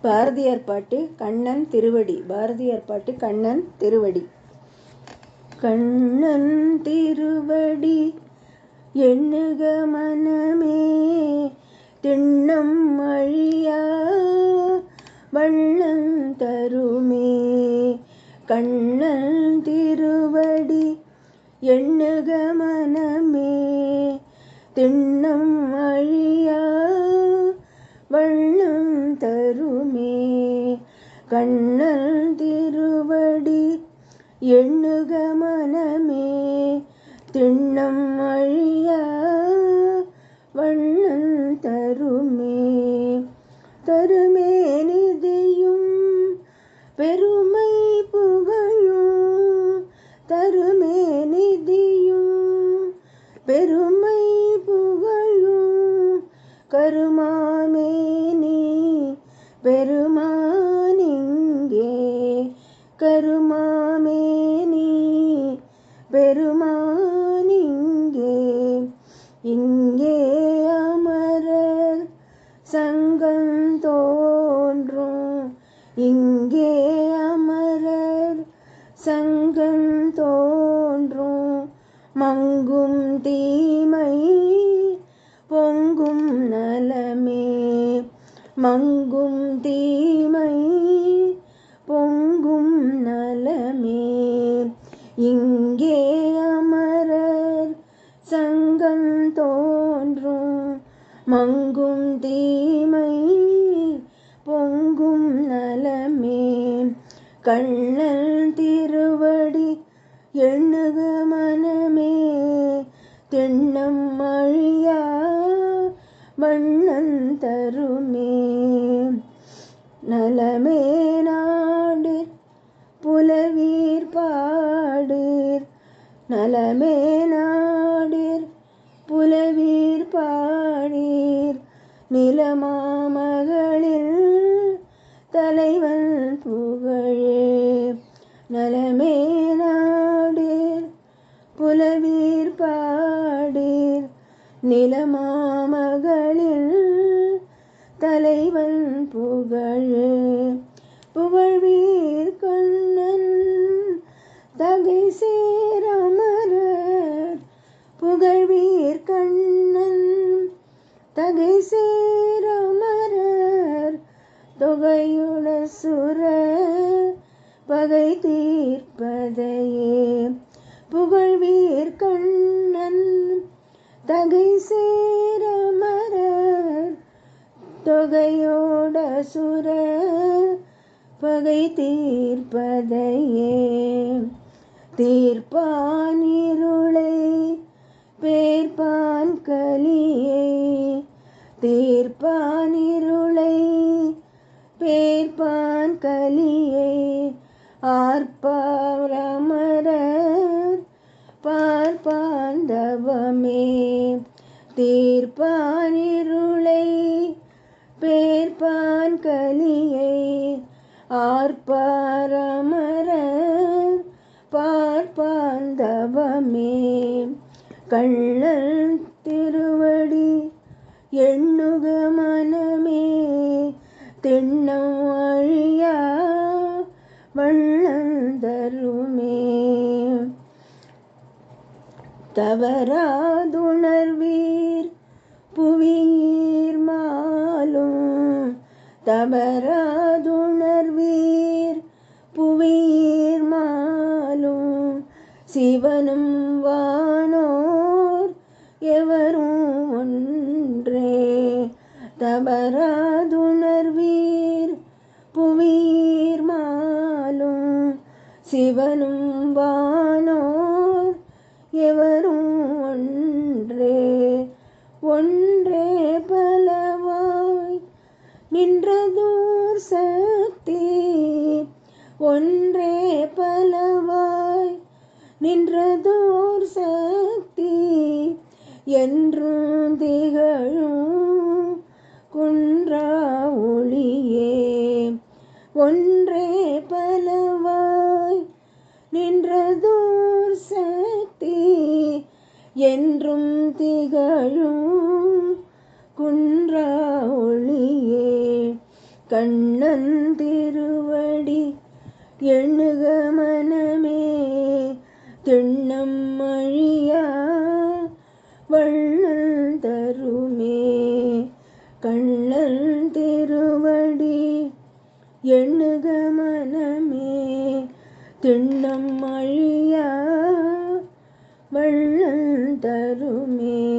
பாரதியார் பாட்டு கண்ணன் திருவடி. பாரதியார் பாட்டு கண்ணன் திருவடி. கண்ணன் திருவடி எண்ணுக மனமே, திண்ணம் அழியா வள்ளம் தருமே. கண்ணன் திருவடி எண்ணுக மனமே, திண்ணம் அழியா வள்ளம் தருமே. கண்ணன் திருவடி எண்ணுக மனமே, திண்ணம் அழியா வள்ளம் தருமே. தருமே நிதியும் பெருமை புகழும், தருமே நிதியும் பெருமை புகழும். கருமாமேனி பெருமானிங்கே, கருமாமேனி பெருமானிங்கே. இங்கே அமரர் சங்கம் தோன்றும், இங்கே அமரர் சங்கம் தோன்றும். மங்கும் தீமை பொங்கும் நலமே, மங்கும் தீமை பொங்கும் நலமே. இங்கே அமரர் சங்கம் தோன்றும், மங்கும் தீமை பொங்கும் நலமே. கண்ணன் திருவடி எண்ணுக மனமே, திண்ணம் அழியா வண்ணம் தருமே. நலமே நாடிற் புலவீர் பாடீர், நலமே நாடிற் புலவீர் பாடீர். நிலமாமகளில் தலைவன் புகழே, நலமே நாடிற் புலவீர் பாடீர். நிலமாமகளில் தலைவன் புகழே. புகழ்வீர் கண்ணன் தகை சேரமரர், புகழ்வீர் கண்ணன் தகை சேரமரர். தொகையுட சுர பகை தீர்ப்பதையே, புகழ்வீர் கண்ணன் தகை சேரமரர். தொகையோட சுர பகை தீர்ப்பதையே. தீர்ப்பான் இருளை பேர்ப்பான் கலியை, தீர்ப்பான் இருளை பேர்ப்பான் கலியை. ஆர்ப்பார் அமரர் பார்ப்பான் தவமே, தீர்ப்பான் இருளை பேர்ப்பான் கலியை. ஆர்ப்பார் அமரர் பார்ப்பான் தவமே. கண்ணன் திருவடி எண்ணுக மனமே, திண்ணம் அழியா வள்ளம் தருமே. தவறாதுணர்வீர் புவியீர் மாலும், தவறாதுணர்வீர் புவியீர் மாலும். சிவனும் வானோர் எவரும் ஒன்றே, தவறாதுணர்வீர் புவியீர் மாலும். சிவனும் வானோர் எவரும் ஒன்றே. ஒன்றே பலவாய் நின்றதோர் சக்தி, ஒன்றே பலவாய் நின்றதோர் சக்தி. என்றும் திகழும் குன்றா ஒளியே, ஒன்றே பலவாய் நின்றதோர் சக்தி. என்றும் திகழும் குன்றா ஒளியே. கண்ணன் திருவடி எண்ணுக மனமே, திண்ணம் அழியா வள்ளல் தருமே. கண்ணன் திருவடி எண்ணுக மனமே, திண்ணம் அழியா வள்ளல் தருமே.